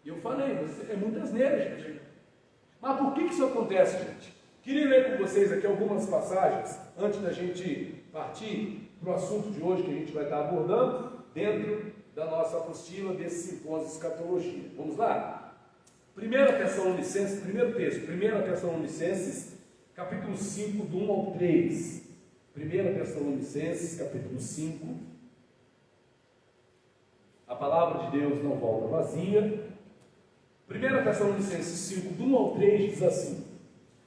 E eu falei, é muita asneira, gente. Mas por que isso acontece, gente? Queria ler com vocês aqui algumas passagens, antes da gente partir para o assunto de hoje que a gente vai estar abordando, dentro da nossa apostila desse simpósio de escatologia. Vamos lá? 1 Tessalonicenses, primeiro texto, 1 Tessalonicenses, capítulo 5, do 1 ao 3. 1 Tessalonicenses, capítulo 5. A palavra de Deus não volta vazia. 1 Tessalonicenses 5, do 1 ao 3, diz assim: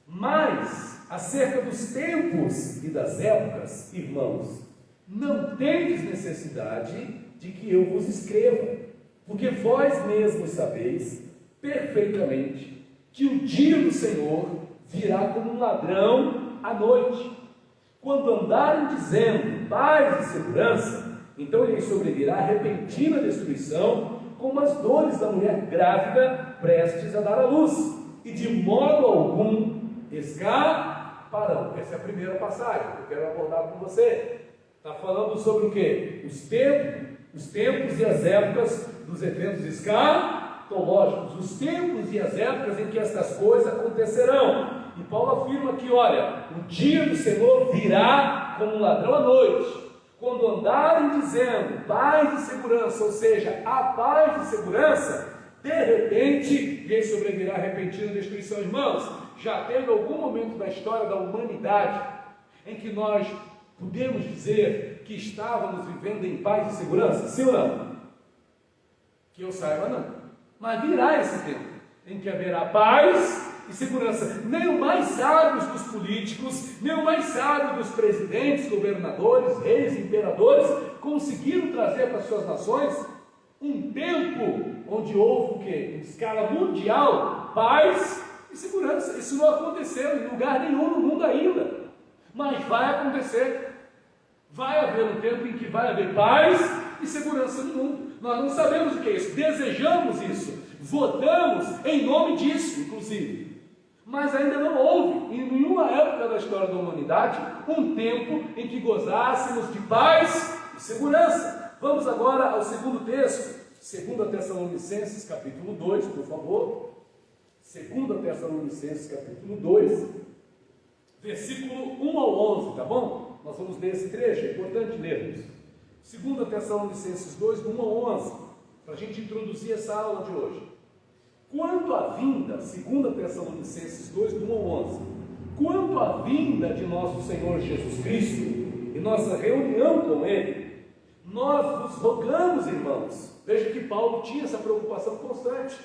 mas, acerca dos tempos e das épocas, irmãos, não tendes necessidade de que eu vos escreva, porque vós mesmos sabeis perfeitamente que o dia do Senhor virá como um ladrão à noite. Quando andarem dizendo paz e segurança, então lhes sobrevirá repentina destruição, como as dores da mulher grávida prestes a dar à luz, e de modo algum escaparão. Essa é a primeira passagem que eu quero abordar com você. Está falando sobre o quê? Os tempos e as épocas dos eventos escatológicos, os tempos e as épocas em que estas coisas acontecerão. E Paulo afirma que, olha, o dia do Senhor virá como um ladrão à noite. Quando andarem dizendo paz e segurança, ou seja, a paz e segurança, de repente lhes sobrevirá repentina destruição. Irmãos, já teve algum momento da história da humanidade em que nós podemos dizer que estávamos vivendo em paz e segurança? Sim ou não? Que eu saiba, não. Mas virá esse tempo em que haverá paz e segurança. Nem o mais sábio dos políticos, nem o mais sábio dos presidentes, governadores, reis, imperadores conseguiram trazer para suas nações um tempo onde houve o quê? Em escala mundial, paz e segurança. Isso não aconteceu em lugar nenhum no mundo ainda, mas vai acontecer. Vai haver um tempo em que vai haver paz e segurança no mundo. Nós não sabemos o que é isso, desejamos isso, votamos em nome disso, inclusive, mas ainda não houve em nenhuma época da história da humanidade um tempo em que gozássemos de paz e segurança. Vamos agora ao segundo texto, 2 Tessalonicenses capítulo 2, por favor. 2 Tessalonicenses capítulo 2, versículo 1 ao 11, tá bom? Nós vamos ler esse trecho, é importante lermos. 2 Tessalonicenses 2, do 1 ao 11, para a gente introduzir essa aula de hoje. Quanto à vinda, 2 Tessalonicenses 2, do 1 ao 11, quanto à vinda de nosso Senhor Jesus Cristo e nossa reunião com Ele, nós vos rogamos, irmãos. Veja que Paulo tinha essa preocupação constante.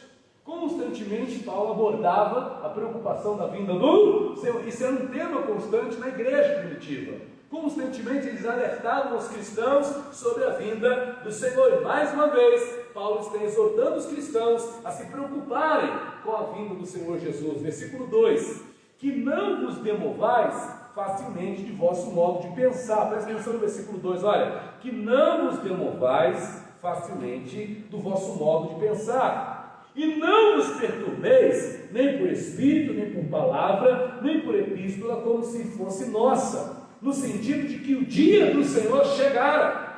Constantemente Paulo abordava a preocupação da vinda do Senhor. Isso era um tema constante na igreja primitiva. Constantemente eles alertavam os cristãos sobre a vinda do Senhor. E mais uma vez, Paulo está exortando os cristãos a se preocuparem com a vinda do Senhor Jesus. Versículo 2: que não vos demovais facilmente de vosso modo de pensar. Presta atenção no versículo 2, olha: que não vos demovais facilmente do vosso modo de pensar, e não vos perturbeis, nem por espírito, nem por palavra, nem por epístola, como se fosse nossa, no sentido de que o dia do Senhor chegara,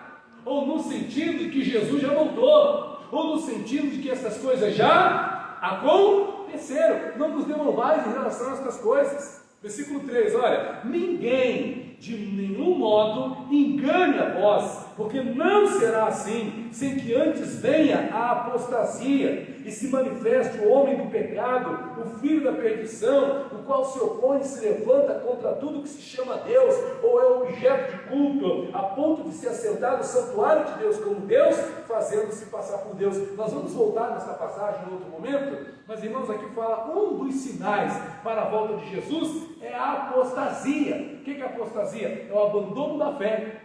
ou no sentido de que Jesus já voltou, ou no sentido de que essas coisas já aconteceram. Não vos demovais em relação a essas coisas. Versículo 3, olha: ninguém de nenhum modo engane a vós, porque não será assim, sem que antes venha a apostasia, e se manifeste o homem do pecado, o filho da perdição, o qual se opõe e se levanta contra tudo que se chama Deus, ou é objeto de culto, a ponto de se assentar no santuário de Deus como Deus, fazendo-se passar por Deus. Nós vamos voltar nessa passagem em outro momento, mas irmãos, aqui fala um dos sinais para a volta de Jesus é a apostasia. O que é apostasia? É o abandono da fé.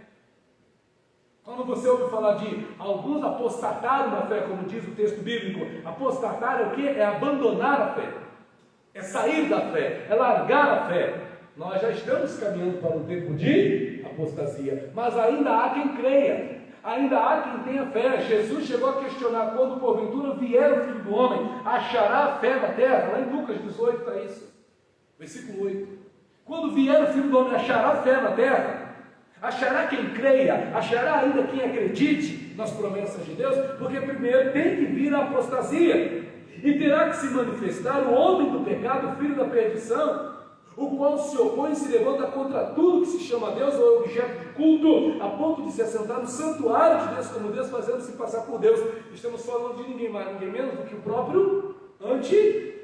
Quando você ouve falar de alguns apostataram da fé, como diz o texto bíblico, apostatar é o que? É abandonar a fé, é sair da fé, é largar a fé. Nós já estamos caminhando para um tempo de apostasia, mas ainda há quem creia, ainda há quem tenha fé. Jesus chegou a questionar: quando porventura vier o Filho do Homem, achará a fé na terra? Lá em Lucas 18 está isso, versículo 8. Quando vier o Filho do Homem, achará fé na terra? Achará quem creia? Achará ainda quem acredite nas promessas de Deus? Porque primeiro tem que vir a apostasia. E terá que se manifestar o homem do pecado, o filho da perdição, o qual se opõe e se levanta contra tudo que se chama Deus ou é objeto de culto, a ponto de se assentar no santuário de Deus como Deus, fazendo-se passar por Deus. Estamos falando de ninguém mais, ninguém menos do que o próprio anticristo.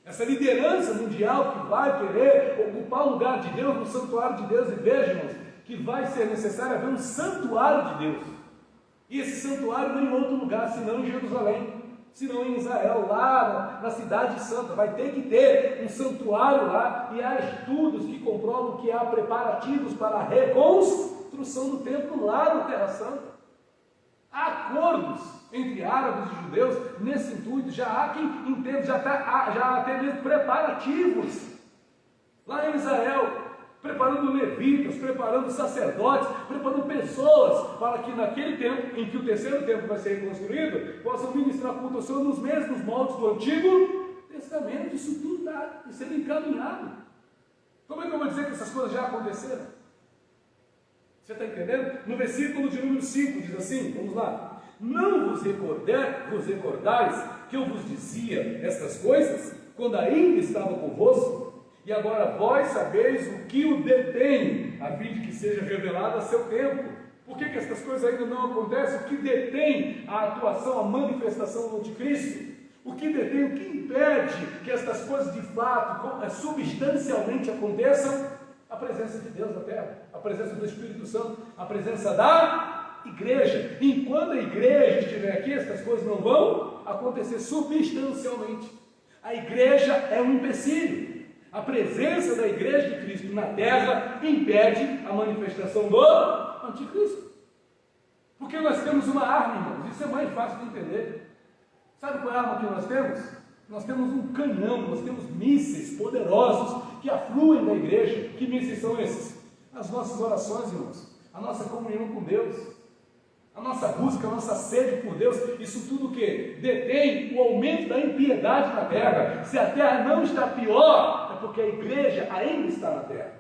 Essa liderança mundial que vai querer ocupar o lugar de Deus no santuário de Deus. E vejam, que vai ser necessário haver um santuário de Deus. E esse santuário não em outro lugar, senão em Jerusalém, senão em Israel, lá na cidade santa. Vai ter que ter um santuário lá, e há estudos que comprovam que há preparativos para a reconstrução do templo lá na Terra Santa. Há acordos entre árabes e judeus nesse intuito. Já há quem entenda, já há até mesmo preparativos lá em Israel, preparando levitas, preparando sacerdotes, preparando pessoas para que naquele tempo, em que o terceiro templo vai ser reconstruído, possam ministrar culto ao Senhor nos mesmos moldes do Antigo Testamento. Isso tudo está sendo encaminhado. Como é que eu vou dizer que essas coisas já aconteceram? Você está entendendo? No versículo de número 5 diz assim, vamos lá: não vos recordais que eu vos dizia estas coisas, quando ainda estava convosco? E agora vós sabeis o que o detém, a fim de que seja revelado a seu tempo. Por que estas coisas ainda não acontecem? O que detém a atuação, a manifestação do anticristo? O que detém, o que impede que estas coisas de fato, substancialmente aconteçam? A presença de Deus na terra, a presença do Espírito Santo, a presença da igreja. Enquanto a igreja estiver aqui, estas coisas não vão acontecer substancialmente. A igreja é um empecilho. A presença da igreja de Cristo na terra impede a manifestação do anticristo. Porque nós temos uma arma, irmãos, isso é mais fácil de entender. Sabe qual é a arma que nós temos? Nós temos um canhão, nós temos mísseis poderosos que afluem da igreja. Que mísseis são esses? As nossas orações, irmãos, a nossa comunhão com Deus, a nossa busca, a nossa sede por Deus. Isso tudo o que? Detém o aumento da impiedade na terra. Se a terra não está pior, é porque a igreja ainda está na terra.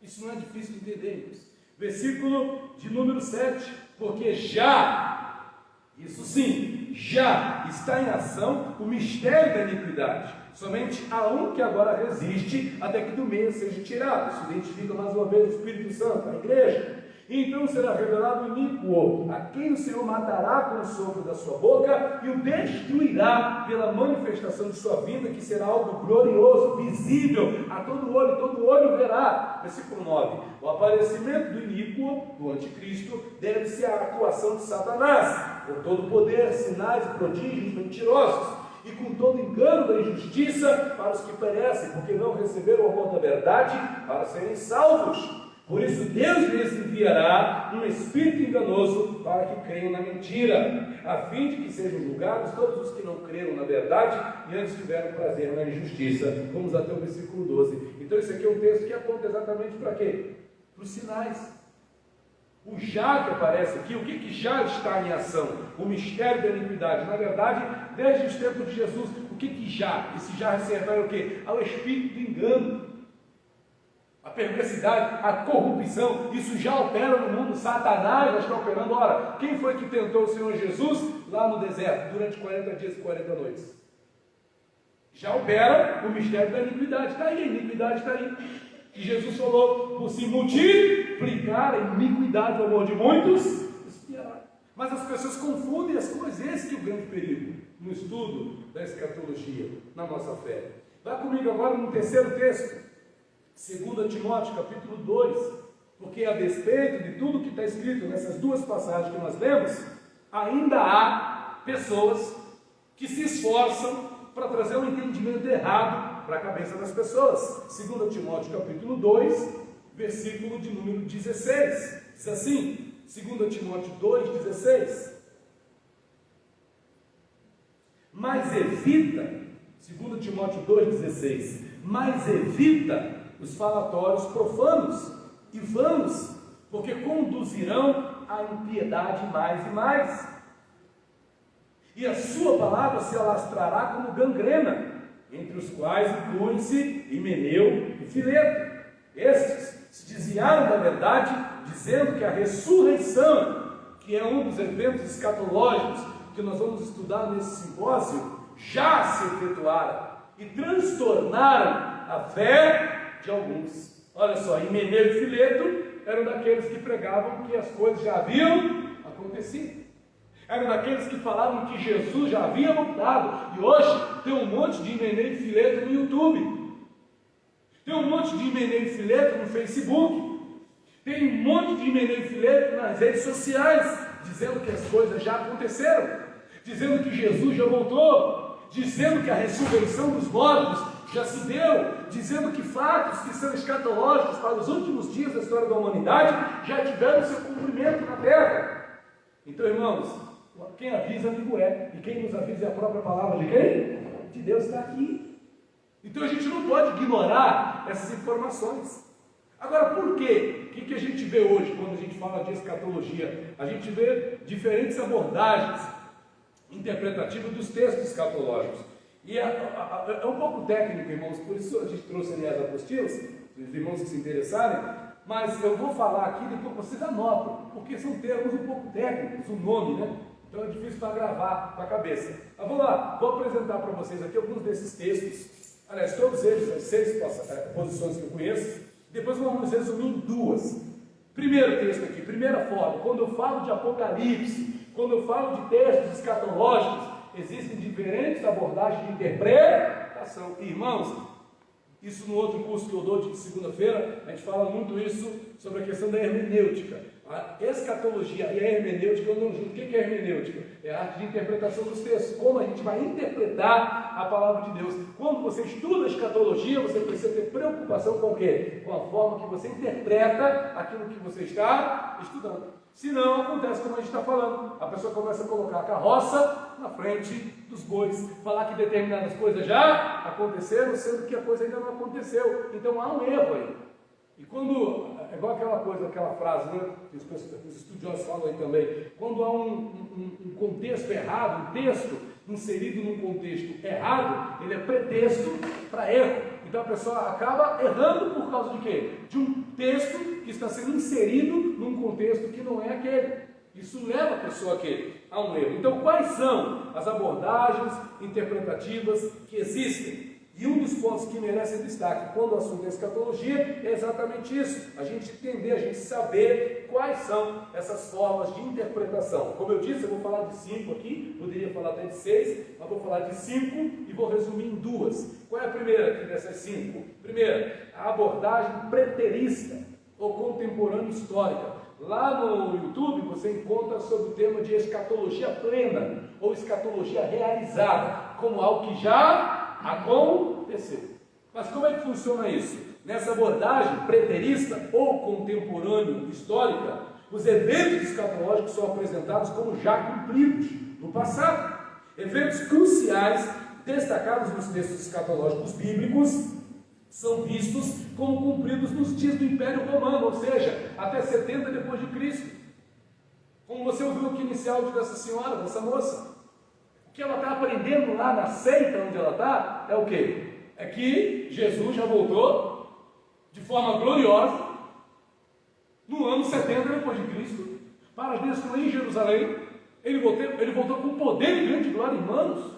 Isso não é difícil de entender, irmãos. Versículo de número 7: porque já, isso sim, já está em ação o mistério da iniquidade. Somente há um que agora resiste até que do meio seja tirado. Isso identifica mais uma vez o Espírito Santo, a igreja. E então será revelado o iníquo, a quem o Senhor matará com o sopro da sua boca e o destruirá pela manifestação de sua vinda, que será algo glorioso, visível a todo olho verá. Versículo 9: o aparecimento do iníquo, do anticristo, deve-se à atuação de Satanás, com todo poder, sinais e prodígios mentirosos, e com todo engano da injustiça para os que perecem, porque não receberam o amor da verdade para serem salvos. Por isso Deus lhes enviará um espírito enganoso para que creiam na mentira, a fim de que sejam julgados todos os que não creram na verdade e antes tiveram prazer na injustiça. Vamos até o versículo 12. Então esse aqui é um texto que aponta exatamente para quê? Para os sinais. O já que aparece aqui, o que já está em ação? O mistério da iniquidade. Na verdade, desde os tempos de Jesus, o que já? Esse já se refere ao quê? Ao espírito do engano. A perversidade, a corrupção, isso já opera no mundo. Satanás já está operando. Ora, quem foi que tentou o Senhor Jesus lá no deserto, durante 40 dias e 40 noites? Já opera o mistério da iniquidade. Está aí, a iniquidade está aí. E Jesus falou: por se multiplicar a iniquidade, o amor de muitos esfriará. Mas as pessoas confundem as coisas. Esse que é o grande perigo no estudo da escatologia, na nossa fé. Vá comigo agora no terceiro texto, 2 Timóteo, capítulo 2, porque a despeito de tudo que está escrito nessas duas passagens que nós lemos, ainda há pessoas que se esforçam para trazer um entendimento errado para a cabeça das pessoas. 2 Timóteo, capítulo 2, versículo de número 16, diz assim, 2 Timóteo 2,16: mas evita, 2 Timóteo 2,16, mas evita os falatórios profanos e vãos, porque conduzirão à impiedade mais e mais, e a sua palavra se alastrará como gangrena, entre os quais incluem-se Himeneu e Fileto. Estes se desviaram da verdade, dizendo que a ressurreição, que é um dos eventos escatológicos que nós vamos estudar nesse simpósio já se efetuaram e transtornaram a fé de alguns. Olha só, Himeneu e Fileto eram daqueles que pregavam que as coisas já haviam acontecido. Eram daqueles que falavam que Jesus já havia voltado. E hoje tem um monte de Himeneu e Fileto no YouTube. Tem um monte de Himeneu e Fileto no Facebook. Tem um monte de Himeneu e Fileto nas redes sociais, dizendo que as coisas já aconteceram, dizendo que Jesus já voltou, dizendo que a ressurreição dos mortos já se deu, dizendo que fatos que são escatológicos para os últimos dias da história da humanidade já tiveram seu cumprimento na terra. Então, irmãos, quem avisa amigo é, e quem nos avisa é a própria palavra de quem? De Deus está aqui. Então a gente não pode ignorar essas informações. Agora, por quê? O que a gente vê hoje quando a gente fala de escatologia? A gente vê diferentes abordagens interpretativas dos textos escatológicos. E é um pouco técnico, irmãos, por isso a gente trouxe ali as apostilas, os irmãos que se interessarem, mas eu vou falar aqui, depois vocês anotam, porque são termos um pouco técnicos, o nome, né? Então é difícil para gravar na cabeça. Mas vamos lá, vou apresentar para vocês aqui alguns desses textos, aliás, todos eles, as 6 posições que eu conheço, depois vamos resumir em 2. Primeiro texto aqui, primeira forma, quando eu falo de Apocalipse, quando eu falo de textos escatológicos, existem diferentes abordagens de interpretação. Irmãos, isso no outro curso que eu dou de segunda-feira, a gente fala muito isso sobre a questão da hermenêutica. A escatologia e a hermenêutica andam junto. O que é hermenêutica? É a arte de interpretação dos textos. Como a gente vai interpretar a palavra de Deus. Quando você estuda a escatologia, você precisa ter preocupação com o quê? Com a forma que você interpreta aquilo que você está estudando. Senão, acontece como a gente está falando. A pessoa começa a colocar a carroça na frente dos bois. Falar que determinadas coisas já aconteceram, sendo que a coisa ainda não aconteceu. Então há um erro aí. E quando, é igual aquela frase, né, que os estudiosos falam aí também, quando há um contexto errado, um texto inserido num contexto errado, ele é pretexto para erro. Então a pessoa acaba errando por causa de quê? De um texto que está sendo inserido num contexto que não é aquele. Isso leva a pessoa a quê? A um erro. Então quais são as abordagens interpretativas que existem? E um dos pontos que merece destaque quando o assunto é escatologia é exatamente isso, a gente entender, a gente saber quais são essas formas de interpretação. Como eu disse, eu vou falar de 5 aqui, poderia falar até de 6, mas vou falar de 5 e vou resumir em 2. Qual é a primeira aqui dessas 5? Primeira, a abordagem preterista ou contemporânea histórica. Lá no YouTube você encontra sobre o tema de escatologia plena ou escatologia realizada, como algo que já aconteceu. Mas como é que funciona isso? Nessa abordagem preterista ou contemporânea histórica, os eventos escatológicos são apresentados como já cumpridos no passado. Eventos cruciais destacados nos textos escatológicos bíblicos são vistos como cumpridos nos dias do Império Romano, ou seja, até 70 depois de Cristo. Como você ouviu aqui nesse áudio dessa senhora, dessa moça. O que ela está aprendendo lá na seita onde ela está é o quê? É que Jesus já voltou de forma gloriosa no ano 70 depois de Cristo para destruir Jerusalém. Ele voltou com poder e grande glória, irmãos.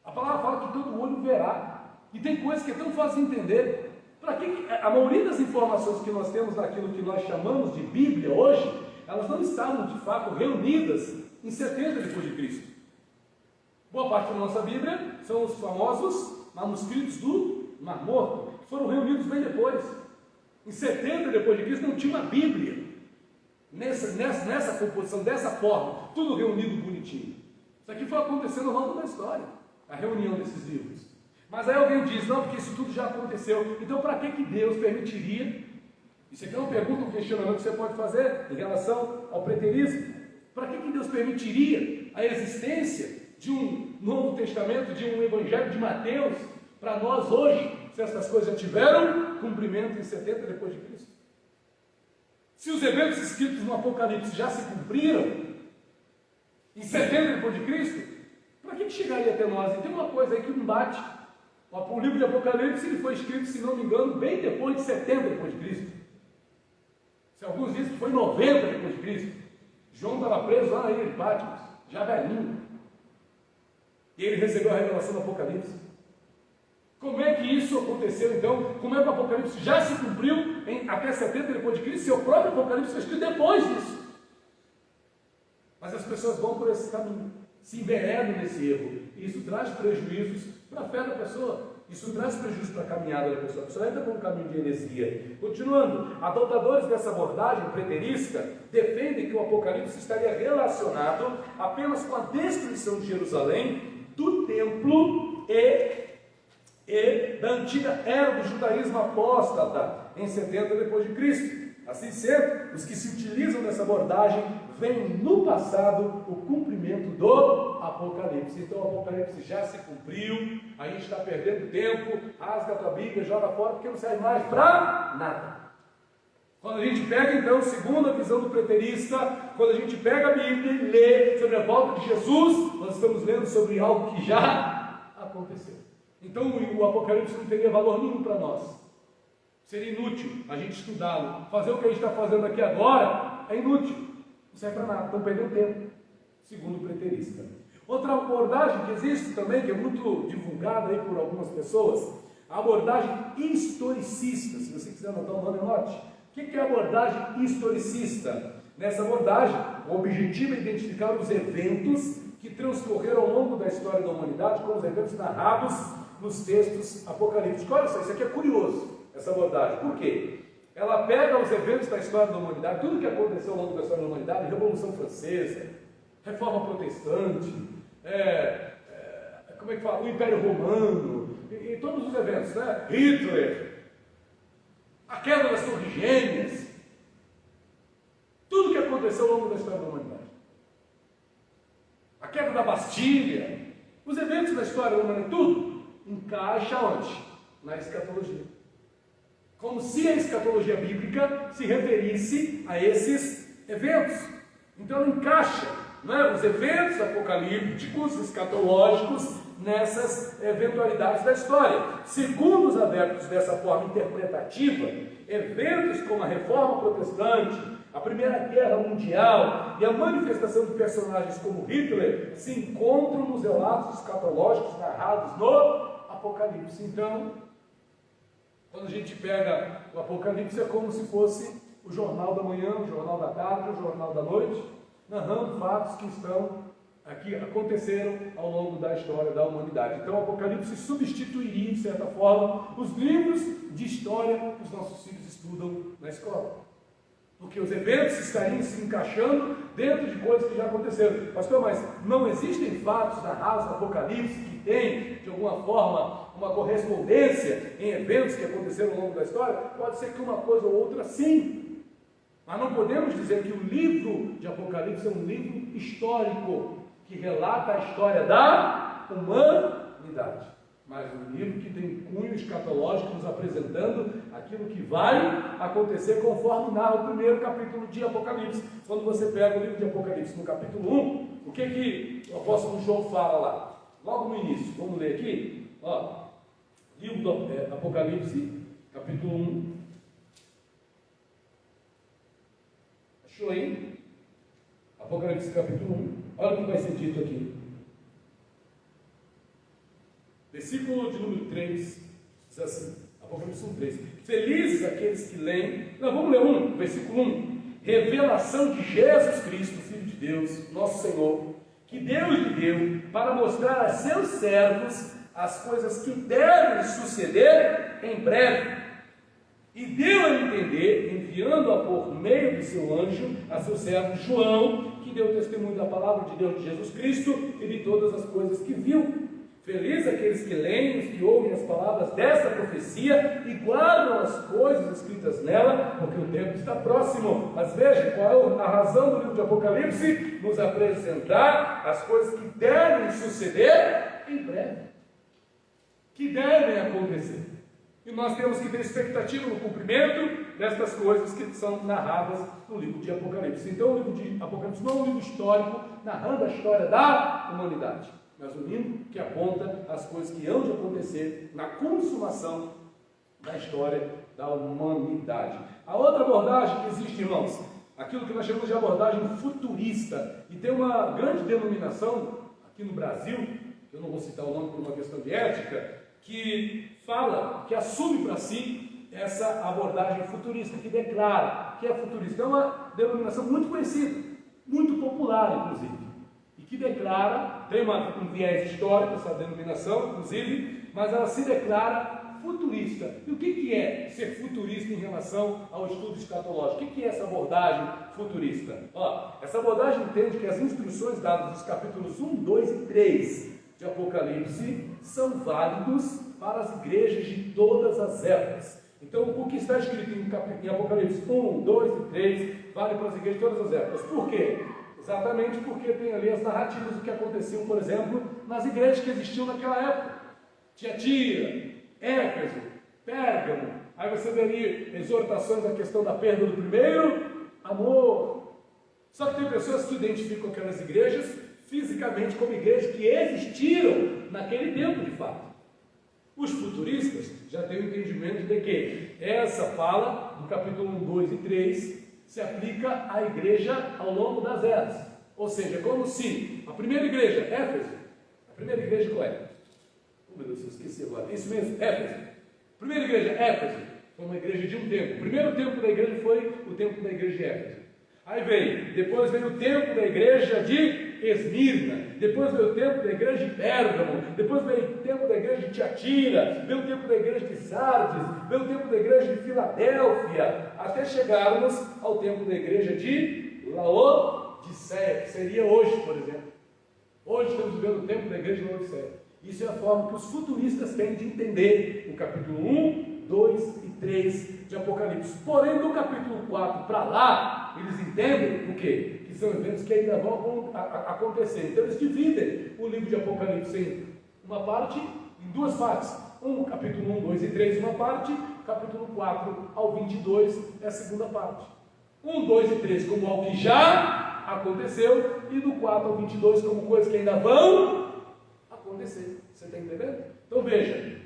A palavra fala que todo olho verá. E tem coisas que é tão fácil de entender. Para que a maioria das informações que nós temos daquilo que nós chamamos de Bíblia hoje, elas não estavam de fato reunidas em 70 depois de Cristo. Boa parte da nossa Bíblia são os famosos manuscritos do Mar Morto, que foram reunidos bem depois. Em 70 depois de Cristo não tinha uma Bíblia nessa composição, dessa forma, tudo reunido bonitinho. Isso aqui foi acontecendo ao longo da história, a reunião desses livros. Mas aí alguém diz, não, porque isso tudo já aconteceu. Então para que Deus permitiria? Isso aqui é uma pergunta, um questionamento que você pode fazer em relação ao preterismo. Para que Deus permitiria a existência de um Novo Testamento, de um Evangelho de Mateus, para nós hoje, se essas coisas já tiveram cumprimento em 70 depois de Cristo? Se os eventos escritos no Apocalipse já se cumpriram em 70 depois de Cristo, para que chegaria até nós? E tem uma coisa aí que não bate. O livro de Apocalipse ele foi escrito, se não me engano, bem depois de 70 depois de Cristo. Se alguns dizem que foi 90 depois de Cristo. João estava preso lá na ilha de Patmos, já velhinho. E ele recebeu a revelação do Apocalipse. Como é que isso aconteceu então? Como é que o Apocalipse já se cumpriu até 70 depois de Cristo? Se o próprio Apocalipse foi escrito depois disso. Mas as pessoas vão por esse caminho, se enveredam nesse erro. E isso traz prejuízos para a fé da pessoa. Isso traz prejuízo para a caminhada da pessoa. A pessoa entra por um caminho de heresia. Continuando, adotadores dessa abordagem preterista defendem que o Apocalipse estaria relacionado apenas com a destruição de Jerusalém, do templo e da antiga era do judaísmo apóstata, em 70 depois de Cristo. Assim sendo, os que se utilizam dessa abordagem veem no passado o cumprimento do Apocalipse. Então o Apocalipse já se cumpriu, a gente está perdendo tempo, rasga a tua Bíblia, joga fora, porque não serve mais para nada. Quando a gente pega então, segundo a visão do preterista, quando a gente pega a Bíblia e lê sobre a volta de Jesus, nós estamos lendo sobre algo que já aconteceu. Então o Apocalipse não teria valor nenhum para nós. Seria inútil a gente estudá-lo. Fazer o que a gente está fazendo aqui agora é inútil. Não serve para nada, estão perdendo tempo, segundo o preterista. Outra abordagem que existe também, que é muito divulgada aí por algumas pessoas, a abordagem historicista. Se você quiser anotar o nome, anote. O que é a abordagem historicista? Nessa abordagem, o objetivo é identificar os eventos que transcorreram ao longo da história da humanidade, com os eventos narrados nos textos apocalípticos. Olha só, isso aqui é curioso, essa abordagem. Por quê? Ela pega os eventos da história da humanidade, tudo que aconteceu ao longo da história da humanidade, Revolução Francesa, Reforma Protestante, como é que fala? O Império Romano, e todos os eventos, né? Hitler, a queda das Torres Gêmeas, tudo que aconteceu ao longo da história da humanidade, a queda da Bastilha, os eventos da história da humanidade, tudo encaixa onde? Na escatologia. Como se a escatologia bíblica se referisse a esses eventos. Então ela encaixa, não é, os eventos apocalípticos, escatológicos, nessas eventualidades da história. Segundo os adeptos dessa forma interpretativa, eventos como a Reforma Protestante, a Primeira Guerra Mundial e a manifestação de personagens como Hitler se encontram nos relatos escatológicos narrados no Apocalipse. Então, quando a gente pega o Apocalipse, é como se fosse o jornal da manhã, o jornal da tarde, o jornal da noite, narrando fatos que aconteceram ao longo da história da humanidade. Então o Apocalipse substituiria, de certa forma, os livros de história que os nossos filhos estudam na escola. Porque os eventos estariam se encaixando dentro de coisas que já aconteceram. Pastor, mas não existem fatos narrados no Apocalipse que têm, de alguma forma, uma correspondência em eventos que aconteceram ao longo da história? Pode ser que uma coisa ou outra sim. Mas não podemos dizer que o livro de Apocalipse é um livro histórico, que relata a história da humanidade. Mas um livro que tem cunho escatológico, nos apresentando aquilo que vai acontecer conforme narra o primeiro capítulo de Apocalipse. Quando você pega o livro de Apocalipse no capítulo 1, o que o apóstolo João fala lá? Logo no início, vamos ler aqui, ó, livro do Apocalipse, capítulo 1. Achou aí? Apocalipse capítulo 1. Olha o que vai ser dito aqui. Versículo de número 3, diz assim, Apocalipse 1:3. Felizes aqueles que leem. Não, vamos ler versículo 1. Revelação de Jesus Cristo, Filho de Deus, nosso Senhor, que Deus lhe deu para mostrar a seus servos as coisas que devem suceder em breve. E deu a entender, enviando-a por meio do seu anjo, a seu servo João, que deu testemunho da palavra de Deus de Jesus Cristo e de todas as coisas que viu. Felizes aqueles que leem, os que ouvem as palavras desta profecia e guardam as coisas escritas nela, porque o tempo está próximo. Mas veja, qual é a razão do livro de Apocalipse? Nos apresentar as coisas que devem suceder em breve, que devem acontecer. E nós temos que ter expectativa no cumprimento destas coisas que são narradas no livro de Apocalipse. Então o livro de Apocalipse não é um livro histórico narrando a história da humanidade, mas um livro que aponta as coisas que hão de acontecer na consumação da história da humanidade. A outra abordagem que existe, irmãos, aquilo que nós chamamos de abordagem futurista, e tem uma grande denominação aqui no Brasil, eu não vou citar o nome por uma questão de ética, que fala, que assume para si essa abordagem futurista, que declara que é futurista. É uma denominação muito conhecida, muito popular, inclusive, e que declara, tem um viés histórico essa denominação, inclusive, mas ela se declara futurista. E o que é ser futurista em relação ao estudo escatológico? O que é essa abordagem futurista? Essa abordagem entende que as instruções dadas nos capítulos 1, 2 e 3 de Apocalipse são válidos para as igrejas de todas as épocas. Então, o que está escrito em Apocalipse 1, 2 e 3 vale para as igrejas de todas as épocas. Por quê? Exatamente porque tem ali as narrativas do que aconteceu, por exemplo, nas igrejas que existiam naquela época. Tiatira, Éfeso, Pérgamo, aí você vê ali exortações à questão da perda do primeiro amor. Só que tem pessoas que identificam aquelas igrejas fisicamente como igrejas que existiram naquele tempo de fato. Os futuristas já têm o entendimento de que essa fala, no capítulo 1, 2 e 3, se aplica à igreja ao longo das eras. Ou seja, como se a primeira igreja, Éfeso, a primeira igreja qual é? Meu Deus, eu esqueci agora. Isso mesmo, Éfeso. Primeira igreja, Éfeso, foi uma igreja de um tempo. O primeiro tempo da igreja foi o tempo da igreja de Éfeso. Aí depois veio o tempo da igreja de Esmirna, depois veio o tempo da igreja de Pérgamo, depois veio o tempo da igreja de Tiatira, veio o tempo da igreja de Sardes, veio o tempo da igreja de Filadélfia, até chegarmos ao tempo da igreja de Laodiceia, que seria hoje, por exemplo. Hoje estamos vivendo o tempo da igreja de Laodiceia. Isso é a forma que os futuristas têm de entender o capítulo 1, 2 e 3 de Apocalipse. Porém, do capítulo 4 para lá, eles entendem o quê? Que são eventos que ainda vão acontecer. Então, eles dividem o livro de Apocalipse em uma parte, em duas partes. Capítulo 1, 2 e 3, uma parte, capítulo 4 ao 22 é a segunda parte. 1, 2 e 3 como algo que já aconteceu, e do 4 ao 22 como coisas que ainda vão acontecer. Você está entendendo? Então veja,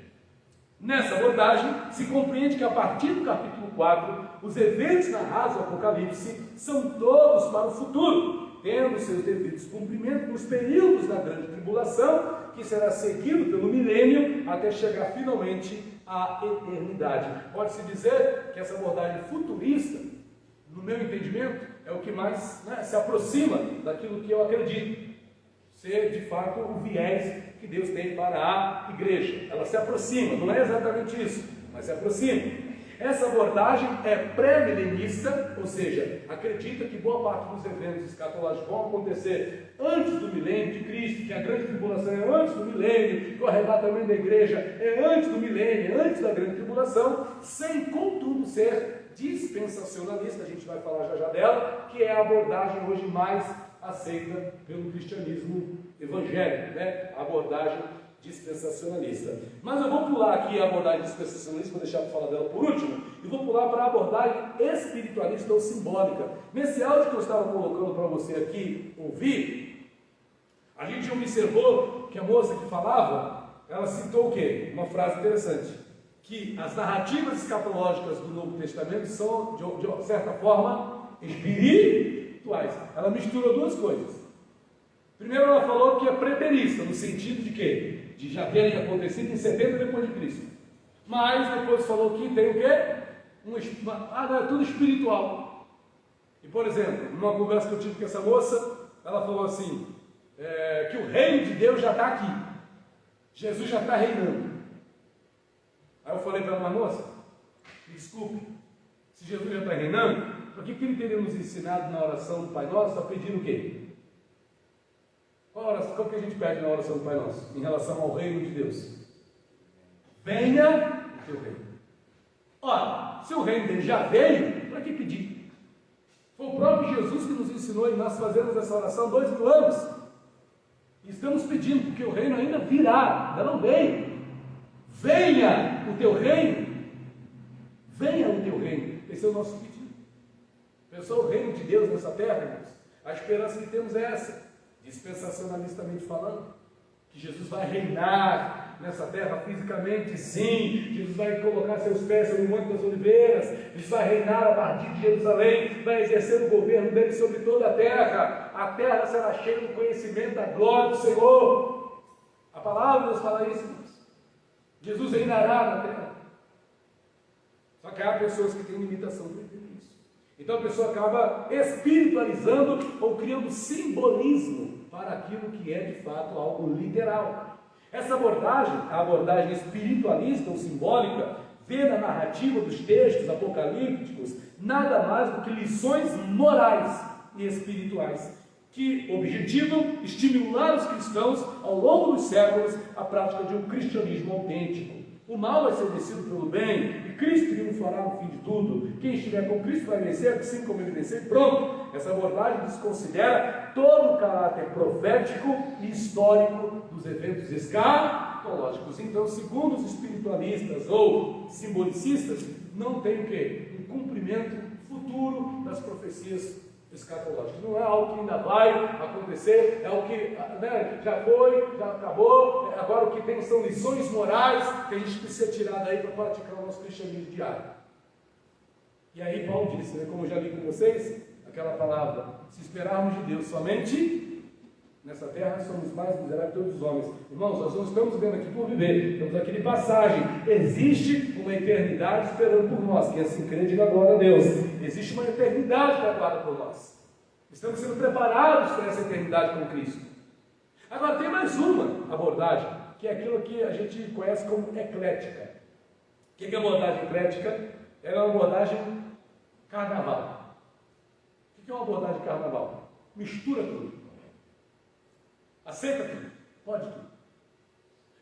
nessa abordagem se compreende que a partir do capítulo 4 os eventos narrados no Apocalipse são todos para o futuro, tendo seus devidos cumprimentos nos períodos da grande tribulação, que será seguido pelo milênio até chegar finalmente à eternidade. Pode-se dizer que essa abordagem futurista, no meu entendimento, é o que mais se aproxima daquilo que eu acredito ser de fato o viés que Deus tem para a igreja. Ela se aproxima, não é exatamente isso, mas se aproxima. Essa abordagem é pré-milenista, ou seja, acredita que boa parte dos eventos escatológicos vão acontecer antes do milênio de Cristo, que a grande tribulação é antes do milênio, que o arrebatamento da igreja é antes do milênio, antes da grande tribulação, sem contudo ser dispensacionalista. A gente vai falar já dela, que é a abordagem hoje mais aceita pelo cristianismo evangélico, a abordagem dispensacionalista. Mas eu vou pular aqui a abordagem dispensacionalista, vou deixar para falar dela por último, e vou pular para a abordagem espiritualista ou simbólica. Nesse áudio que eu estava colocando para você aqui ouvir, a gente observou que a moça que falava, ela citou o quê? Uma frase interessante, que as narrativas escatológicas do Novo Testamento são, de certa forma, espirituais. Ela misturou duas coisas. Primeiro ela falou que é preterista, no sentido de quê? De já terem acontecido em 70 depois de Cristo. Mas depois falou que tem o quê? Não, é tudo espiritual. E por exemplo, numa conversa que eu tive com essa moça, ela falou assim, que o reino de Deus já está aqui. Jesus já está reinando. Aí eu falei para ela, moça, me desculpe, se Jesus já está reinando, por que ele teria nos ensinado na oração do Pai Nosso a pedir o quê? Qual que a gente pede na oração do Pai Nosso, em relação ao reino de Deus? Venha o teu reino. Ora, se o reino dele já veio, para que pedir? Foi o próprio Jesus que nos ensinou, e nós fazemos essa oração 2000 anos. E estamos pedindo, porque o reino ainda virá, ainda não veio. Venha o teu reino. Venha o teu reino. Esse é o nosso pedido. Pensou o reino de Deus nessa terra, irmãos? A esperança que temos é essa. Dispensacionalistamente falando, que Jesus vai reinar nessa terra fisicamente, sim. Jesus vai colocar seus pés sobre o Monte das Oliveiras, Jesus vai reinar a partir de Jerusalém, vai exercer o governo dele sobre toda a terra será cheia do conhecimento da glória do Senhor. A Deus fala isso, irmãos. Jesus reinará na terra. Só que há pessoas que têm limitação de entender isso. Então a pessoa acaba espiritualizando ou criando simbolismo para aquilo que é de fato algo literal. Essa abordagem, a abordagem espiritualista ou simbólica, vê na narrativa dos textos apocalípticos nada mais do que lições morais e espirituais, que objetivam estimular os cristãos ao longo dos séculos à prática de um cristianismo autêntico. O mal vai ser vencido pelo bem, e Cristo triunfará no fim de tudo. Quem estiver com Cristo vai vencer, assim como ele venceu, e pronto. Essa abordagem desconsidera todo o caráter profético e histórico dos eventos escatológicos. Então, segundo os espiritualistas ou simbolicistas, não tem o quê? Um cumprimento futuro das profecias escatológicas. Não é algo que ainda vai acontecer, é algo que já foi, já acabou. Agora o que tem são lições morais que a gente precisa tirar daí para praticar o nosso cristianismo diário. E aí Paulo disse, como eu já li com vocês, aquela palavra: se esperarmos de Deus somente nessa terra, somos mais miseráveis de todos os homens. Irmãos, nós não estamos vivendo aqui por viver, estamos aqui de passagem. Existe uma eternidade esperando por nós. Quem assim crê, diga glória a Deus. Existe uma eternidade que aguarda por nós. Estamos sendo preparados para essa eternidade com Cristo. Agora tem mais uma abordagem, que é aquilo que a gente conhece como eclética. O que é a abordagem eclética? Ela é uma abordagem carnaval. O que é uma abordagem carnaval? Mistura tudo. Aceita tudo, pode tudo.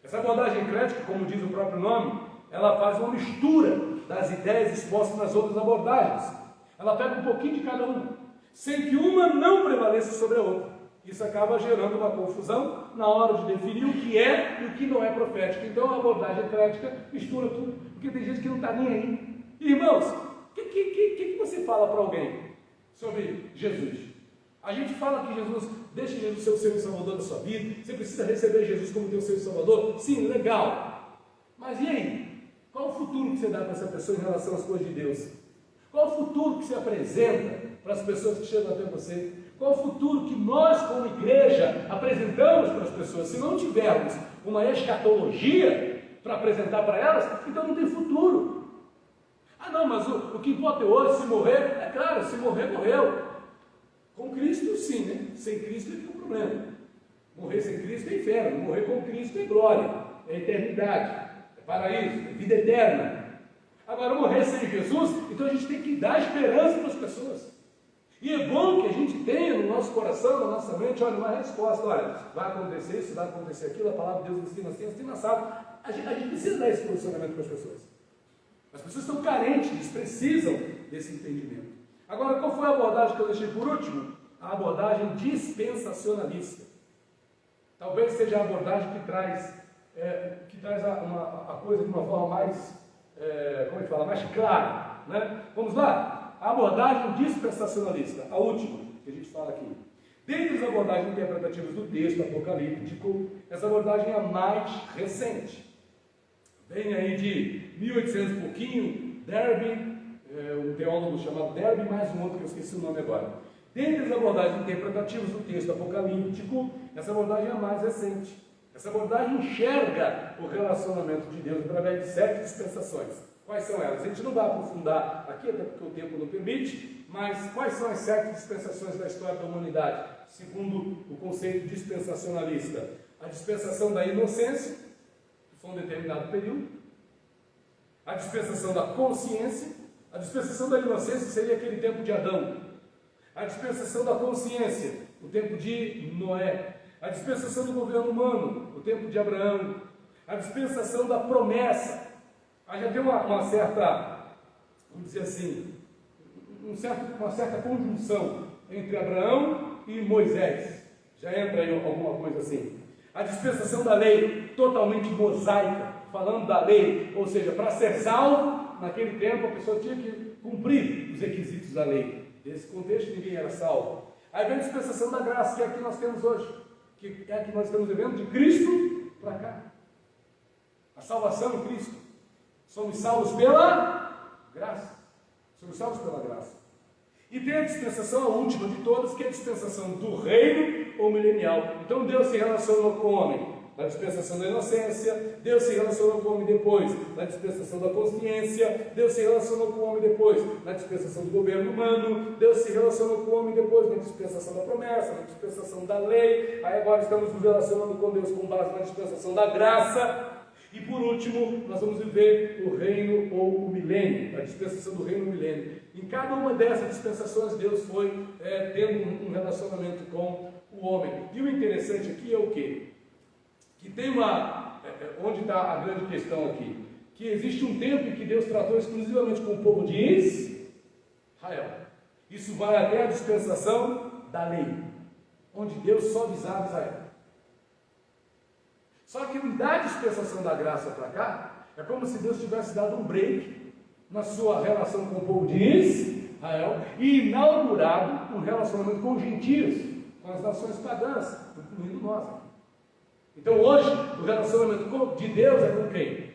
Essa abordagem eclética, como diz o próprio nome, ela faz uma mistura das ideias expostas nas outras abordagens. Ela pega um pouquinho de cada uma, sem que uma não prevaleça sobre a outra. Isso acaba gerando uma confusão na hora de definir o que é e o que não é profético. Então a abordagem eclética mistura tudo, porque tem gente que não está nem aí. Irmãos, o que você fala para alguém sobre Jesus? A gente fala que Jesus, deixa Jesus ser o Senhor e Salvador da sua vida, você precisa receber Jesus como teu Senhor e Salvador. Sim, legal. Mas e aí? Qual o futuro que você dá para essa pessoa em relação às coisas de Deus? Qual o futuro que você apresenta para as pessoas que chegam até você? Qual o futuro que nós, como igreja, apresentamos para as pessoas? Se não tivermos uma escatologia para apresentar para elas, então não tem futuro. Ah não, mas o que importa é hoje, se morrer, é claro, se morrer, morreu. Com Cristo sim, né? Sem Cristo é um problema. Morrer sem Cristo é inferno, morrer com Cristo é glória, é eternidade, é paraíso, é vida eterna. Agora, morrer sem Jesus, então a gente tem que dar esperança para as pessoas. E é bom que a gente tenha no nosso coração, na nossa mente, olha, uma resposta: olha, vai acontecer isso, vai acontecer aquilo, a palavra de Deus ensina assim, assado. A gente precisa dar esse posicionamento para as pessoas. As pessoas estão carentes disso, precisam desse entendimento. Agora, qual foi a abordagem que eu deixei por último? A abordagem dispensacionalista. Talvez seja a abordagem que traz a coisa de uma forma mais, mais clara. Né? Vamos lá? A abordagem dispensacionalista, a última que a gente fala aqui. Dentre as abordagens interpretativas do texto apocalíptico, essa abordagem é a mais recente. Vem aí de 1800 e pouquinho, Derby, um teólogo chamado Derby, mais um outro que eu esqueci o nome agora. Dentre as abordagens interpretativas do texto apocalíptico, essa abordagem é a mais recente. Essa abordagem enxerga o relacionamento de Deus através de 7 dispensações. Quais são elas? A gente não vai aprofundar aqui, até porque o tempo não permite, mas quais são as 7 dispensações da história da humanidade, segundo o conceito dispensacionalista? A dispensação da inocência, que foi um determinado período. A dispensação da consciência. A dispensação da inocência seria aquele tempo de Adão. A dispensação da consciência, o tempo de Noé. A dispensação do governo humano, o tempo de Abraão. A dispensação da promessa. Aí já tem uma certa, vamos dizer assim, uma certa conjunção entre Abraão e Moisés. Já entra aí alguma coisa assim. A dispensação da lei, totalmente mosaica, falando da lei, ou seja, para ser salvo, naquele tempo a pessoa tinha que cumprir os requisitos da lei. Nesse contexto ninguém era salvo. Aí vem a dispensação da graça, que é a que nós temos hoje, que é a que nós estamos vivendo de Cristo para cá. A salvação em Cristo. Somos salvos pela graça. Somos salvos pela graça. E tem a dispensação, a última de todas, que é a dispensação do reino ou milenial. Então Deus se relacionou com o homem na dispensação da inocência, Deus se relacionou com o homem depois na dispensação da consciência, Deus se relacionou com o homem depois na dispensação do governo humano, Deus se relacionou com o homem depois na dispensação da promessa, na dispensação da lei. Aí agora estamos nos relacionando com Deus com base na dispensação da graça. E por último, nós vamos viver o reino ou o milênio, a dispensação do reino ou milênio. Em cada uma dessas dispensações, Deus foi tendo um relacionamento com o homem. E o interessante aqui é o quê? Que tem onde está a grande questão aqui? Que existe um tempo em que Deus tratou exclusivamente com o povo de Israel. Isso vai até a dispensação da lei, onde Deus só visava Israel. Só que da dispensação da graça para cá, é como se Deus tivesse dado um break na sua relação com o povo de Israel e inaugurado um relacionamento com os gentios, com as nações pagãs, incluindo nós. Então hoje, o relacionamento de Deus é com quem?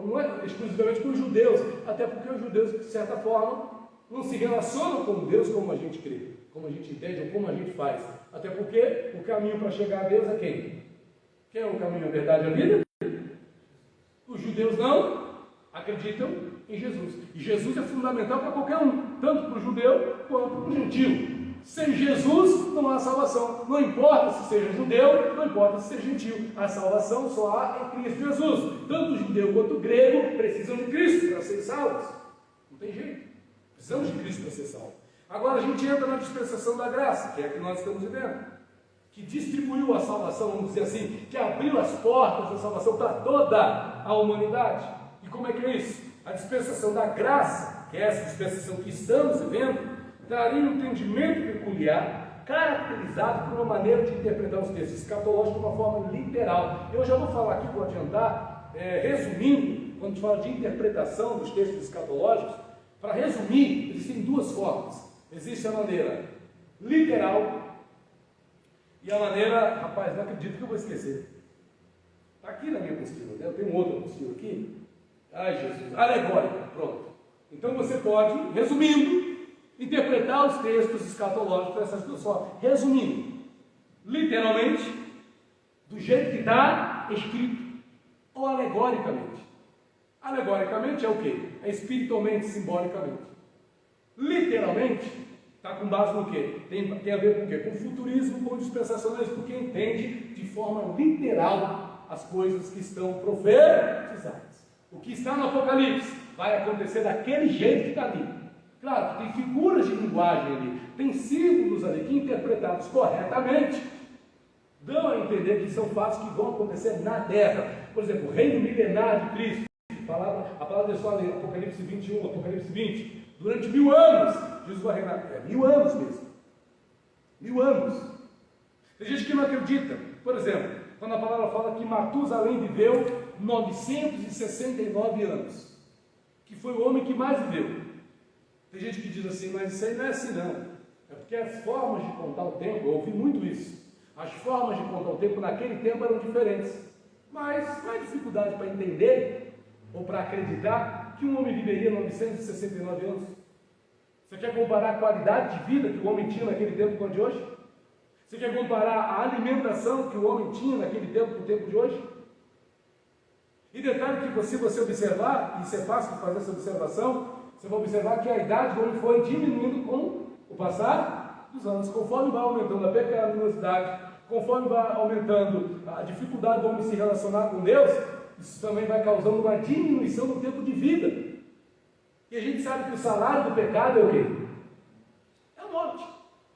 Não é exclusivamente com os judeus, até porque os judeus, de certa forma, não se relacionam com Deus como a gente crê, como a gente entende ou como a gente faz. Até porque o caminho para chegar a Deus é quem? Quem é o caminho, a verdade e a vida? Os judeus não acreditam em Jesus. E Jesus é fundamental para qualquer um, tanto para o judeu quanto para o gentio. Sem Jesus não há salvação. Não importa se seja judeu, não importa se seja gentio. A salvação só há em Cristo Jesus. Tanto o judeu quanto o grego precisam de Cristo para serem salvos. Não tem jeito. Precisamos de Cristo para ser salvos. Agora a gente entra na dispensação da graça, que é a que nós estamos vivendo, que distribuiu a salvação, vamos dizer assim, que abriu as portas da salvação para toda a humanidade. E como é que é isso? A dispensação da graça, que é essa dispensação que estamos vivendo, traria um entendimento peculiar, caracterizado por uma maneira de interpretar os textos escatológicos de uma forma literal. Eu já vou falar aqui, vou adiantar, resumindo, quando a gente fala de interpretação dos textos escatológicos, para resumir, existem duas formas. Existe a maneira literal e a maneira, rapaz, não acredito que eu vou esquecer. Está aqui na minha apostila, né? Eu tenho outra apostila aqui. Ai, Jesus, alegórica, pronto. Então você pode, resumindo, interpretar os textos escatológicos dessas duas formas. Resumindo, literalmente, do jeito que está escrito, ou alegoricamente. Alegoricamente é o quê? É espiritualmente, simbolicamente. Literalmente, está com base no quê? Tem a ver com o quê? Com futurismo, com dispensacionalismo, porque entende de forma literal as coisas que estão profetizadas. O que está no Apocalipse vai acontecer daquele jeito que está ali. Claro que tem figuras de linguagem ali, tem símbolos ali que, interpretados corretamente, dão a entender que são fatos que vão acontecer na Terra. Por exemplo, o reino milenar de Cristo. A palavra de fala em Apocalipse 21, Apocalipse 20. Durante 1000 anos, Jesus vai reinar. 1000 anos mesmo. 1000 anos. Tem gente que não acredita. Por exemplo, quando a palavra fala que Matusalém viveu 969 anos, que foi o homem que mais viveu. Tem gente que diz assim, mas isso aí não é assim não. É porque as formas de contar o tempo, eu ouvi muito isso. As formas de contar o tempo naquele tempo eram diferentes. Mas não é dificuldade para entender ou para acreditar que um homem viveria 969 anos. Você quer comparar a qualidade de vida que o homem tinha naquele tempo com a de hoje? Você quer comparar a alimentação que o homem tinha naquele tempo com o tempo de hoje? E detalhe que se você observar, e isso é fácil de fazer essa observação, você vai observar que a idade do homem foi diminuindo com o passar dos anos, conforme vai aumentando a pecaminosidade, conforme vai aumentando a dificuldade do homem se relacionar com Deus, isso também vai causando uma diminuição no tempo de vida. E a gente sabe que o salário do pecado é o quê? É a morte.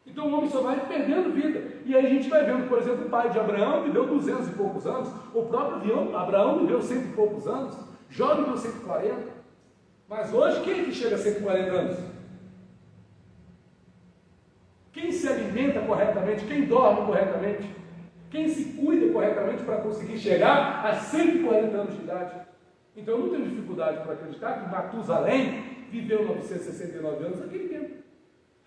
Então o homem só vai perdendo vida. E aí a gente vai vendo, por exemplo, o pai de Abraão viveu 200 e poucos anos, o próprio Abraão viveu 100 e poucos anos, Jó viveu 140. Mas hoje, quem é que chega a 140 anos? Quem se alimenta corretamente, quem dorme corretamente, quem se cuida corretamente para conseguir chegar a 140 anos de idade. Então eu não tenho dificuldade para acreditar que Matusalém viveu 969 anos naquele tempo.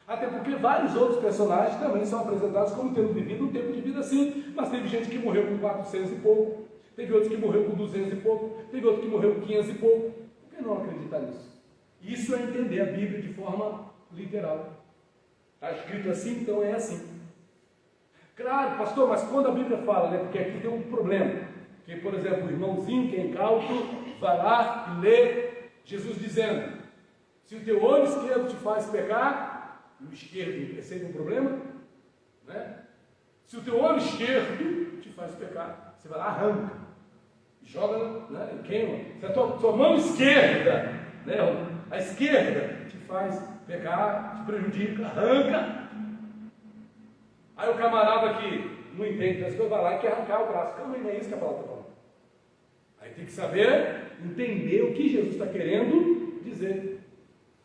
Até porque vários outros personagens também são apresentados como tendo vivido um tempo de vida assim. Mas teve gente que morreu com 400 e pouco, teve outros que morreu com 200 e pouco, teve outro que morreu com 500 e pouco. Por que não acreditar nisso? Isso é entender a Bíblia de forma literal. Está escrito assim, então é assim. Claro, pastor, mas quando a Bíblia fala, né, porque aqui tem um problema. Porque, por exemplo, o irmãozinho que é incauto vai lá e lê Jesus dizendo: se o teu olho esquerdo te faz pecar, e o esquerdo é sempre um problema, né? Se o teu olho esquerdo te faz pecar, você vai lá, arranca, joga, né, e queima. Se a tua mão esquerda, né, a esquerda te faz pecar, te prejudica, arranca. Aí o camarada que não entende das coisas vai lá e quer arrancar o braço. Calma aí, não é isso que a palavra está falando. Aí tem que saber entender o que Jesus está querendo dizer.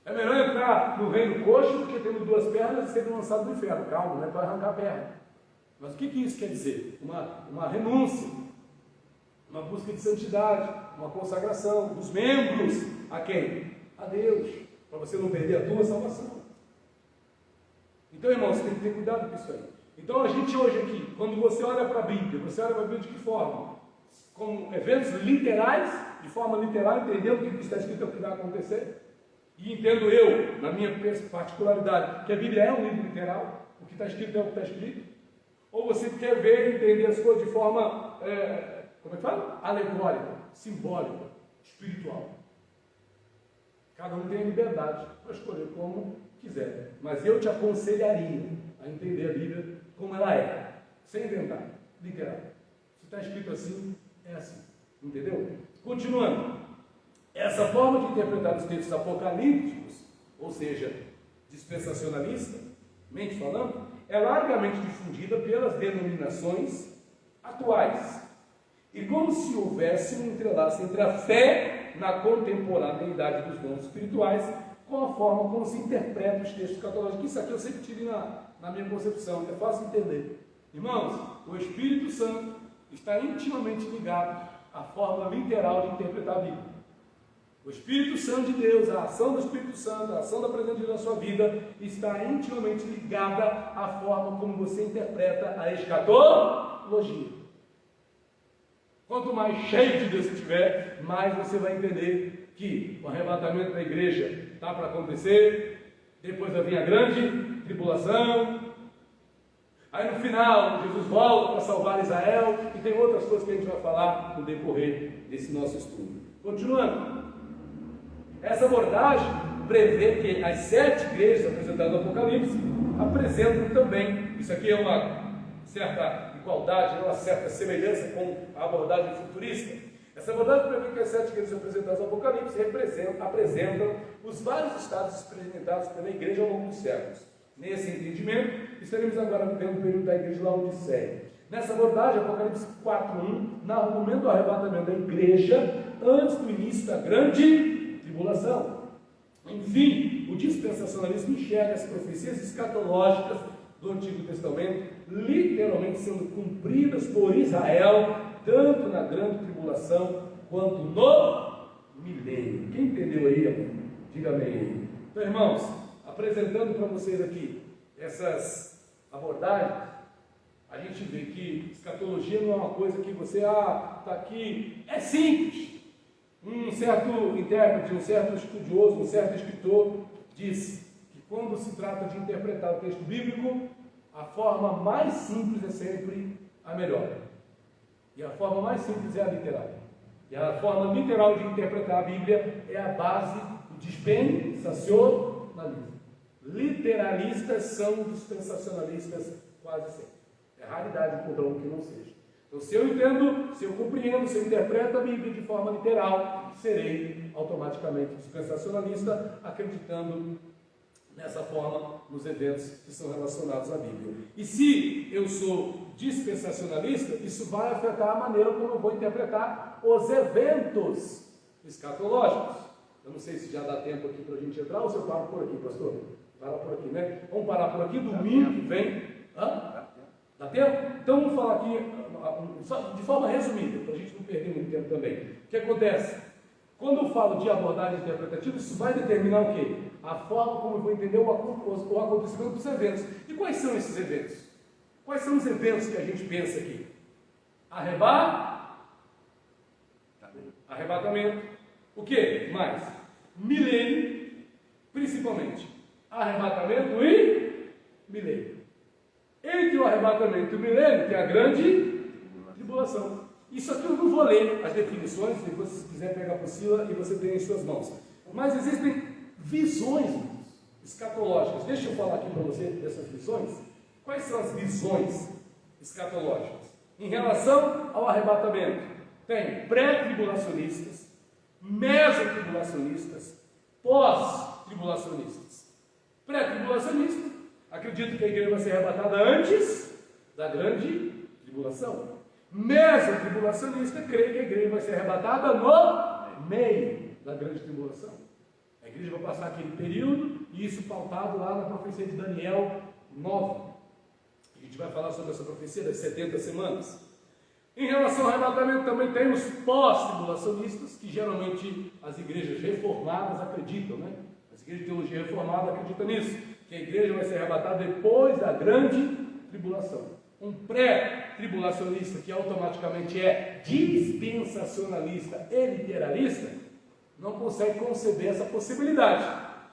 É melhor entrar no reino coxo do que tendo duas pernas e ser lançado no inferno. Calma, não é para arrancar a perna. Mas o que isso quer dizer? Uma renúncia, uma busca de santidade, uma consagração dos membros a quem? A Deus, para você não perder a tua salvação. Então, irmãos, você tem que ter cuidado com isso aí. Então, a gente hoje aqui, quando você olha para a Bíblia, você olha para a Bíblia de que forma? Como eventos literais, de forma literal, entendendo o que está escrito, é o que vai acontecer. E entendo eu, na minha particularidade, que a Bíblia é um livro literal, o que está escrito é o que está escrito. Ou você quer ver e entender as coisas de forma, como é que fala? Alegórica, simbólica, espiritual. Cada um tem a liberdade para escolher como quiser. Mas eu te aconselharia a entender a Bíblia como ela é, sem inventar, literal. Se está escrito assim, é assim. Entendeu? Continuando. Essa forma de interpretar os textos apocalípticos, ou seja, dispensacionalista, mente falando, é largamente difundida pelas denominações atuais. E como se houvesse um entrelaço entre a fé na contemporaneidade dos dons espirituais com a forma como se interpreta os textos escatológicos. Isso aqui eu sempre tive na minha concepção, é fácil entender. Irmãos, o Espírito Santo está intimamente ligado à forma literal de interpretar a Bíblia. O Espírito Santo de Deus, a ação do Espírito Santo, a ação da presença de Deus na sua vida, está intimamente ligada à forma como você interpreta a escatologia. Quanto mais cheio de Deus você estiver, mais você vai entender que o arrebatamento da igreja está para acontecer, depois vai vir a grande tribulação, aí no final Jesus volta para salvar Israel, e tem outras coisas que a gente vai falar no decorrer desse nosso estudo. Continuando. Essa abordagem prevê que as 7 igrejas apresentadas no Apocalipse apresentam também, isso aqui é uma certa igualdade, uma certa semelhança com a abordagem futurista. Essa abordagem prevê que as 7 igrejas apresentadas no Apocalipse apresentam os vários estados experimentados pela igreja ao longo dos séculos. Nesse entendimento, estaremos agora vivendo o período da igreja Laodiceia. Nessa abordagem, Apocalipse 4:1 narra o momento do arrebatamento da igreja antes do início da grande tribulação. Enfim, o dispensacionalismo enxerga as profecias escatológicas do Antigo Testamento literalmente sendo cumpridas por Israel, tanto na grande tribulação quanto no milênio. Quem entendeu aí? Diga amém. Então, irmãos, apresentando para vocês aqui essas abordagens, a gente vê que escatologia não é uma coisa que você, está aqui, é simples. Um certo intérprete, um certo estudioso, um certo escritor diz que quando se trata de interpretar o texto bíblico, a forma mais simples é sempre a melhor. E a forma mais simples é a literal. E a forma literal de interpretar a Bíblia é a base do dispensacionalismo. Literalistas são dispensacionalistas quase sempre. É raridade encontrar um que não seja. Então, se eu entendo, se eu compreendo, se eu interpreto a Bíblia de forma literal, serei automaticamente dispensacionalista, acreditando nessa forma nos eventos que são relacionados à Bíblia. E se eu sou dispensacionalista, isso vai afetar a maneira como eu vou interpretar os eventos escatológicos. Eu não sei se já dá tempo aqui para a gente entrar ou se eu paro por aqui, pastor? Para por aqui, né? Vamos parar por aqui, domingo que vem. Dá tempo? Então vamos falar aqui de forma resumida, para a gente não perder muito tempo também. O que acontece? Quando eu falo de abordagem interpretativa, isso vai determinar o quê? A forma como eu vou entender o acontecimento dos eventos. E quais são esses eventos? Quais são os eventos que a gente pensa aqui? Arrebatamento. O que mais? Milênio, principalmente. Arrebatamento e milênio. Entre o arrebatamento e o milênio tem a grande tribulação. Isso aqui eu não vou ler as definições, depois se quiser pegar a apostila e você tem em suas mãos. Mas existem visões escatológicas. Deixa eu falar aqui para você dessas visões. Quais são as visões escatológicas? Em relação ao arrebatamento, tem pré-tribulacionistas, mesotribulacionistas, pós-tribulacionistas. Pré-tribulacionista, acredito que a igreja vai ser arrebatada antes da grande tribulação. Mesotribulacionista, crê que a igreja vai ser arrebatada no meio da grande tribulação. A igreja vai passar aquele período, e isso pautado lá na profecia de Daniel 9. A gente vai falar sobre essa profecia das 70 semanas. Em relação ao arrebatamento, também tem os pós-tribulacionistas, que geralmente as igrejas reformadas acreditam, né? As igrejas de teologia reformada acreditam nisso, que a igreja vai ser arrebatada depois da grande tribulação. Um pré-tribulacionista, que automaticamente é dispensacionalista e literalista, não consegue conceber essa possibilidade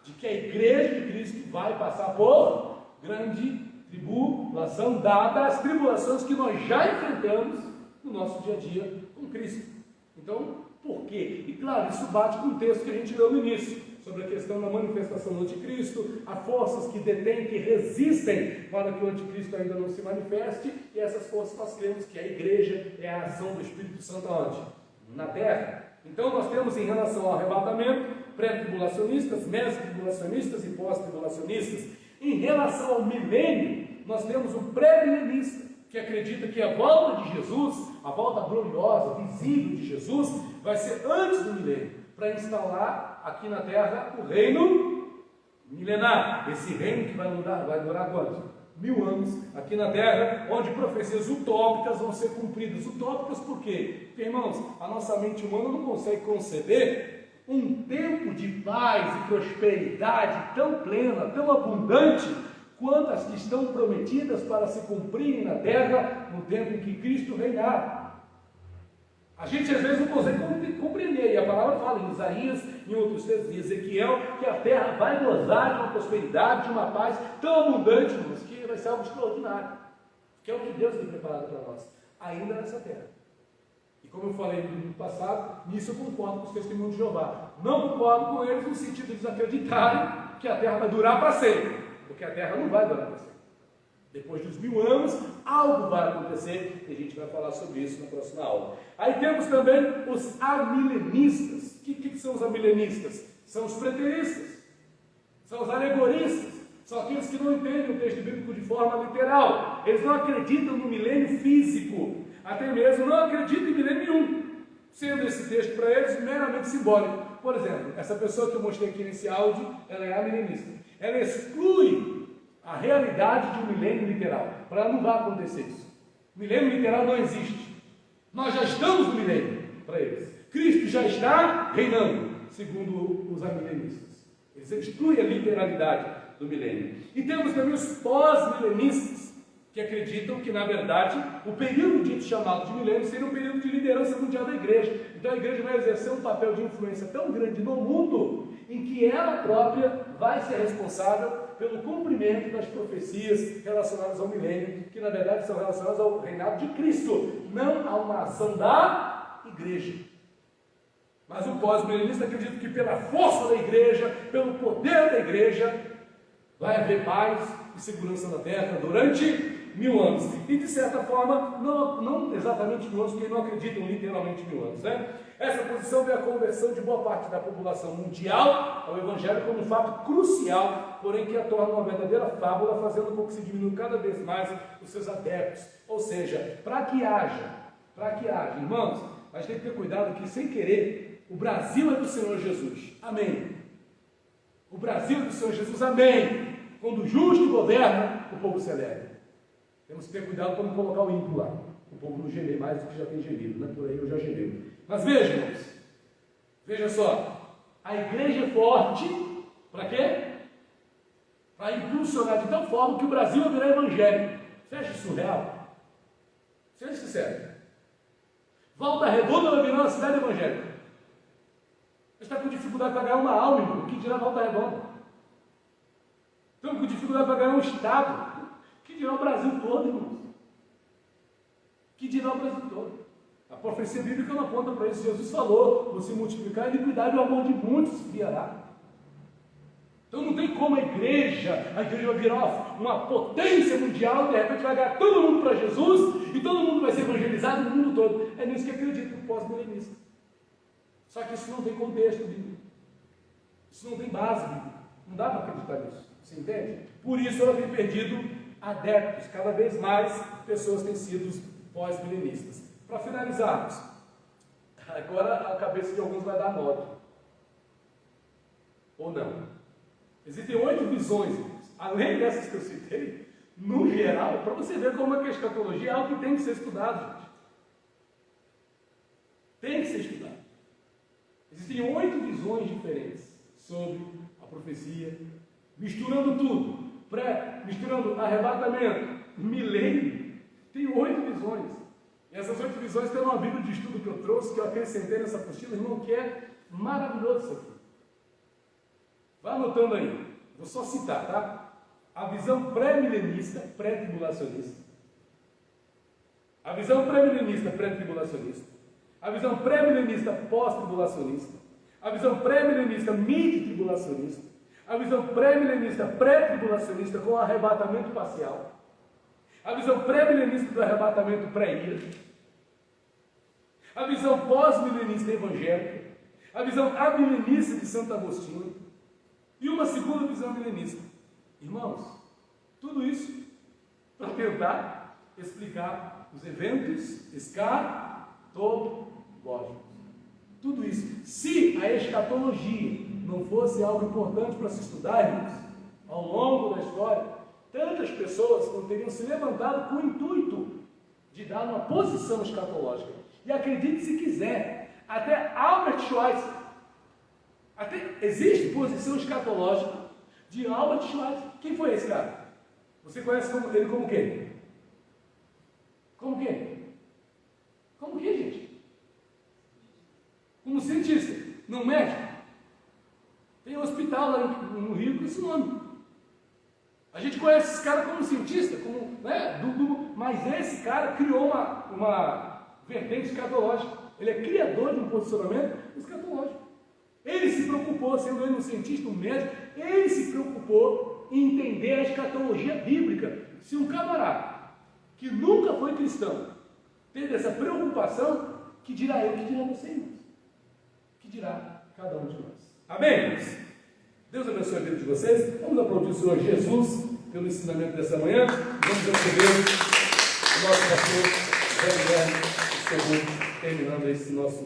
de que a igreja de Cristo vai passar por grande tribulação, dadas as tribulações que nós já enfrentamos no nosso dia a dia com Cristo. Então, por quê? E claro, isso bate com o texto que a gente leu no início, sobre a questão da manifestação do anticristo, há forças que detêm, que resistem para que o anticristo ainda não se manifeste, e essas forças nós cremos que a igreja é a ação do Espírito Santo aonde? Na terra. Então nós temos em relação ao arrebatamento, pré-tribulacionistas, meso-tribulacionistas e pós-tribulacionistas. Em relação ao milênio, nós temos o pré-milenista, que acredita que a volta de Jesus, a volta gloriosa, visível de Jesus, vai ser antes do milênio, para instaurar aqui na terra o reino milenar. Esse reino que vai durar quanto? 1000 anos aqui na terra, onde profecias utópicas vão ser cumpridas. Utópicas por quê? Porque, irmãos, a nossa mente humana não consegue conceber um tempo de paz e prosperidade tão plena, tão abundante, quanto as que estão prometidas para se cumprirem na terra no tempo em que Cristo reinar. A gente às vezes não consegue compreender, e a palavra fala em Isaías, em outros textos de Ezequiel, que a terra vai gozar de uma prosperidade, de uma paz tão abundante, irmãos, que vai ser algo extraordinário, que é o que Deus tem preparado para nós, ainda nessa terra. E como eu falei no domingo passado, nisso eu concordo com os testemunhos de Jeová. Não concordo com eles no sentido de eles acreditarem que a terra vai durar para sempre, porque a terra não vai durar para sempre. Depois dos 1000 anos, algo vai acontecer, e a gente vai falar sobre isso na próxima aula. Aí temos também os amilenistas. O que são os amilenistas? São os preteristas, são os alegoristas, são aqueles que não entendem o texto bíblico de forma literal. Eles não acreditam no milênio físico, até mesmo não acreditam em milênio nenhum, sendo esse texto para eles meramente simbólico. Por exemplo, essa pessoa que eu mostrei aqui nesse áudio, ela é amilenista. Ela exclui a realidade de um milênio literal. Para ela não vai acontecer isso. O milênio literal não existe. Nós já estamos no milênio para eles. Cristo já está reinando, segundo os amilenistas. Eles excluem a literalidade do milênio. E temos também os pós-milenistas, que acreditam que, na verdade, o período dito chamado de milênio seria um período de liderança mundial da igreja. Então a igreja vai exercer um papel de influência tão grande no mundo, em que ela própria vai ser responsável pelo cumprimento das profecias relacionadas ao milênio, que na verdade são relacionadas ao reinado de Cristo, não a uma ação da igreja. Mas o pós-milenista acredita que pela força da igreja, pelo poder da igreja, vai haver paz e segurança na terra durante 1000 anos. E de certa forma, não exatamente 1000 anos, porque não acreditam literalmente 1000 anos, né? Essa posição vê a conversão de boa parte da população mundial ao Evangelho como um fato crucial, porém que a torna uma verdadeira fábula, fazendo com que se diminua cada vez mais os seus adeptos. Ou seja, para que haja, irmãos, a gente tem que ter cuidado que, sem querer, o Brasil é do Senhor Jesus. Amém. O Brasil é do Senhor Jesus. Amém. Quando o justo governa, o povo se alegra. Temos que ter cuidado para não colocar o ímpio lá. O povo não gemer mais do que já tem gemido, né? Por aí eu já gemei. Mas veja, irmãos, veja só, a igreja é forte, para quê? Para impulsionar de tal forma que o Brasil vai virar evangélico. Você acha isso surreal? Seja sincero. Volta Redonda vai virar uma cidade evangélica. Você está com dificuldade para ganhar uma alma, irmão, que dirá Volta Redonda? Estamos com dificuldade para ganhar um estado, que dirá o Brasil todo, irmãos? Que dirá o Brasil todo? A profecia bíblica não aponta para isso. Jesus falou: por se multiplicar, a iniquidade e o amor de muitos se esfriará. Então não tem como a igreja vai virar uma potência mundial e de repente vai ganhar todo mundo para Jesus e todo mundo vai ser evangelizado no mundo todo. É nisso que acredita o pós-milenista. Só que isso não tem contexto bíblico. Isso não tem base bíblica. Não dá para acreditar nisso. Você entende? Por isso ela tem perdido adeptos. Cada vez mais pessoas têm sido pós-milenistas. Para finalizarmos, agora a cabeça de alguns vai dar nó. Ou não? Existem 8 visões, além dessas que eu citei, no geral, para você ver como é que a escatologia é algo que tem que ser estudado, gente. Tem que ser estudado. Existem 8 visões diferentes sobre a profecia, misturando tudo, misturando arrebatamento, milênio. Tem 8 visões. E essas 8 visões tem uma Bíblia de estudo que eu trouxe, que eu acrescentei nessa apostila, irmão, que é maravilhoso isso aqui. Vai anotando aí, vou só citar, tá? A visão pré-milenista, pré-tribulacionista. A visão pré-milenista, pré-tribulacionista. A visão pré-milenista, pós-tribulacionista. A visão pré-milenista, mid-tribulacionista. A visão pré-milenista, pré-tribulacionista com arrebatamento parcial. A visão pré-milenista do arrebatamento pré-ira. A visão pós-milenista evangélica. A visão amilenista de Santo Agostinho. E uma segunda visão milenista. Irmãos, tudo isso para tentar explicar os eventos escatológicos. Tudo isso. Se a escatologia não fosse algo importante para se estudar, irmãos, ao longo da história, tantas pessoas não teriam se levantado com o intuito de dar uma posição escatológica. E acredite se quiser, até Albert Schweitzer, existe posição escatológica de Albert Schweitzer. Quem foi esse cara? Você conhece ele como quem? Como quem? Como quem, gente? Como cientista, não médico. Tem um hospital lá no Rio com esse nome. A gente conhece esse cara como cientista, mas esse cara criou uma vertente escatológica. Ele é criador de um posicionamento escatológico. Ele se preocupou, sendo ele um cientista, um médico, ele se preocupou em entender a escatologia bíblica. Se um camarada que nunca foi cristão teve essa preocupação, que dirá eu, que dirá você, irmãos? Que dirá cada um de nós? Amém, irmãos? Deus abençoe a vida de vocês. Vamos aplaudir o Senhor Jesus pelo ensinamento dessa manhã. Vamos receber o nosso pastor Zé Guilherme, terminando esse nosso